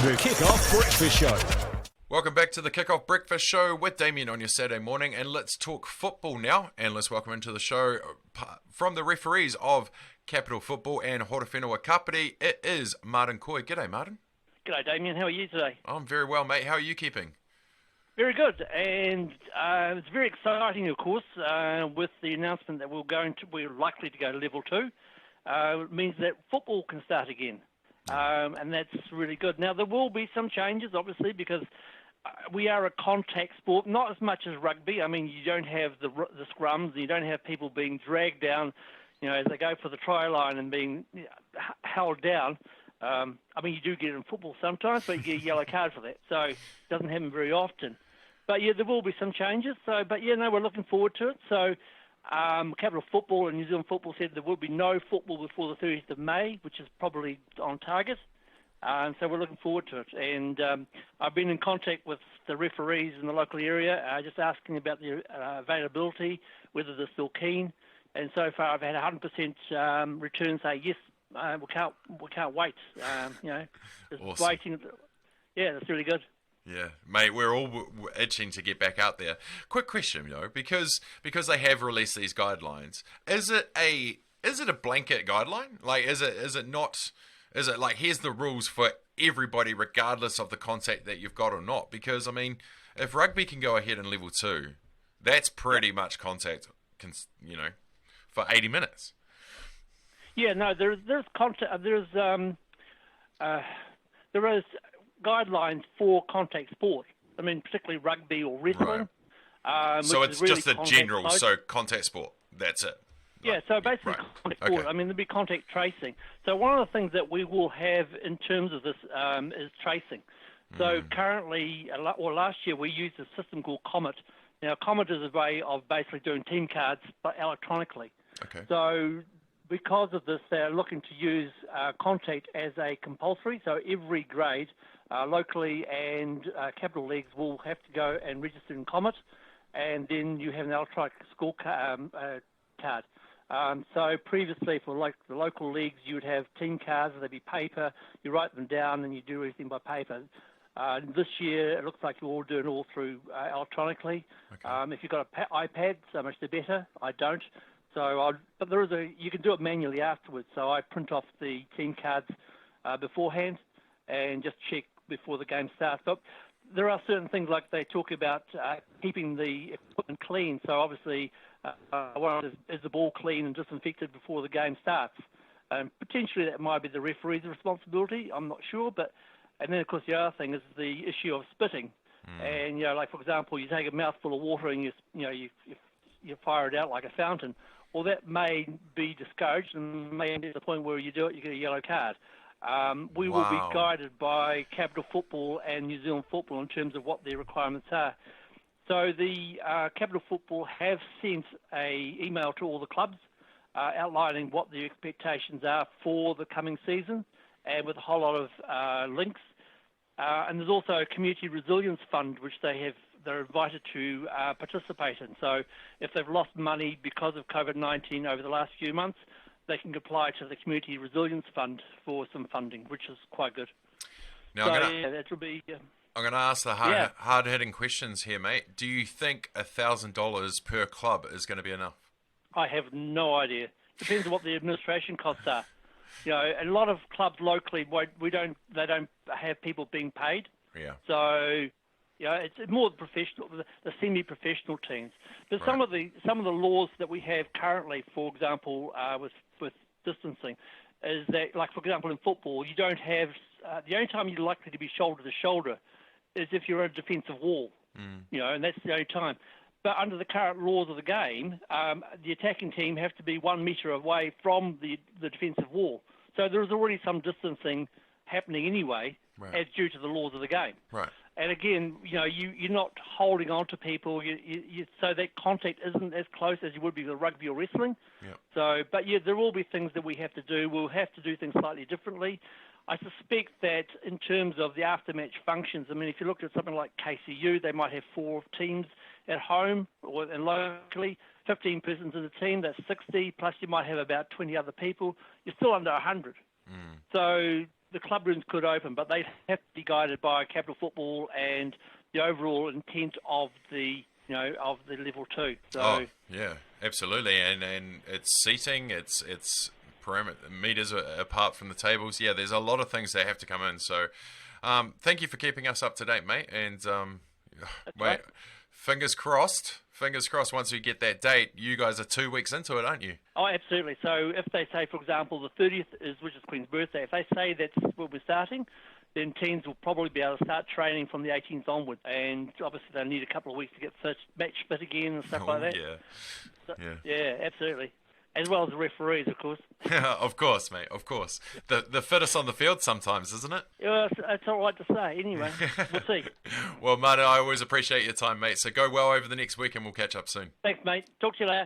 The Kick-Off Breakfast Show. Welcome back to the Kick-Off Breakfast Show with Damien on your Saturday morning, and let's talk football now. And let's welcome into the show from the referees of Capital Football and Horowhenua Kapiti. It is Marten Kooij. G'day, Marten. G'day, Damien. How are you today? I'm very well, mate. How are you keeping? Very good, and it's very exciting, of course, with the announcement that we're likely to go to level 2. It means that football can start again, and that's really good. Now, there will be some changes, obviously, because we are a contact sport, not as much as rugby. I mean, you don't have the scrums, and you don't have people being dragged down, as they go for the try line and being held down. I mean, you do get it in football sometimes, but you get a yellow card for that, so it doesn't happen very often. But yeah, there will be some changes. We're looking forward to it. So, Capital Football and New Zealand Football said there will be no football before the 30th of May, which is probably on target. So we're looking forward to it. And I've been in contact with the referees in the local area, just asking about the availability, whether they're still keen. And so far, I've had 100% return say yes. We can't wait. Just awesome. Waiting. Yeah, that's really good. Yeah, mate, we're all itching to get back out there. Quick question, because they have released these guidelines. Is it a blanket guideline? Like, is it not? Is it like, here's the rules for everybody, regardless of the contact that you've got or not? Because I mean, if rugby can go ahead in level 2, that's pretty much contact, for 80 minutes. Yeah, no, there's contact. There is guidelines for contact sport. I mean, particularly rugby or wrestling. Right. So it's really just a general, contact sport. That's it. Yeah, so basically contact sport. Okay. I mean, there'll be contact tracing. So one of the things that we will have in terms of this is tracing. So currently, or last year, we used a system called Comet. Now, Comet is a way of basically doing team cards, but electronically. Okay. So because of this, they're looking to use contact as a compulsory. So every grade, locally and capital leagues, will have to go and register in Comet, and then you have an electronic score card. So previously, for the local leagues, you would have team cards, they'd be paper, you write them down, and you do everything by paper. This year, it looks like you're all doing it all through electronically. Okay. If you've got an iPad, so much the better. I don't. But you can do it manually afterwards. So I print off the team cards beforehand and just check before the game starts. But there are certain things like they talk about keeping the equipment clean. So obviously, is the ball clean and disinfected before the game starts? Potentially that might be the referee's responsibility. I'm not sure. And then of course the other thing is the issue of spitting. And like for example, you take a mouthful of water and you fire it out like a fountain. Well, that may be discouraged and may end at the point where you do it, you get a yellow card. We will be guided by Capital Football and New Zealand Football in terms of what their requirements are. So the Capital Football have sent an email to all the clubs outlining what the expectations are for the coming season, and with a whole lot of links. And there's also a Community Resilience Fund, which they're invited to participate in. So if they've lost money because of COVID-19 over the last few months, they can apply to the Community Resilience Fund for some funding, which is quite good. Now, that will be... I'm going to ask the hard-hitting questions here, mate. Do you think $1,000 per club is going to be enough? I have no idea. Depends on what the administration costs are. A lot of clubs locally, they don't have people being paid. Yeah. So... it's more the semi-professional teams. But some of the laws that we have currently, for example, with distancing, is that, like for example, in football, you don't have the only time you're likely to be shoulder to shoulder is if you're on a defensive wall. And that's the only time. But under the current laws of the game, the attacking team have to be 1 metre away from the defensive wall. So there is already some distancing happening anyway, as due to the laws of the game. Right. And again, you're not holding on to people, so that contact isn't as close as you would be with rugby or wrestling. Yep. So, but there will be things that we have to do. We'll have to do things slightly differently. I suspect that in terms of the after-match functions, I mean, if you look at something like KCU, they might have 4 teams at home and locally, 15 persons in the team, that's 60, plus you might have about 20 other people. You're still under 100. So the club rooms could open, but they'd have to be guided by capital football and the overall intent of the of the level 2. So yeah, absolutely, and it's seating, it's perimeter meters apart from the tables. Yeah, there's a lot of things that have to come in. So, thank you for keeping us up to date, mate. And right. fingers crossed. Fingers crossed. Once we get that date, you guys are 2 weeks into it, aren't you? Oh, absolutely. So if they say, for example, the 30th which is Queen's birthday, if they say that's when we're starting, then teams will probably be able to start training from the 18th onwards. And obviously they'll need a couple of weeks to get match fit again and stuff like that. Yeah. So, yeah, absolutely. As well as the referees, of course. Of course, mate, of course. The fittest on the field sometimes, isn't it? Yeah, that's all right to say. Anyway, we'll see. Well, Marten, I always appreciate your time, mate. So go well over the next week and we'll catch up soon. Thanks, mate. Talk to you later.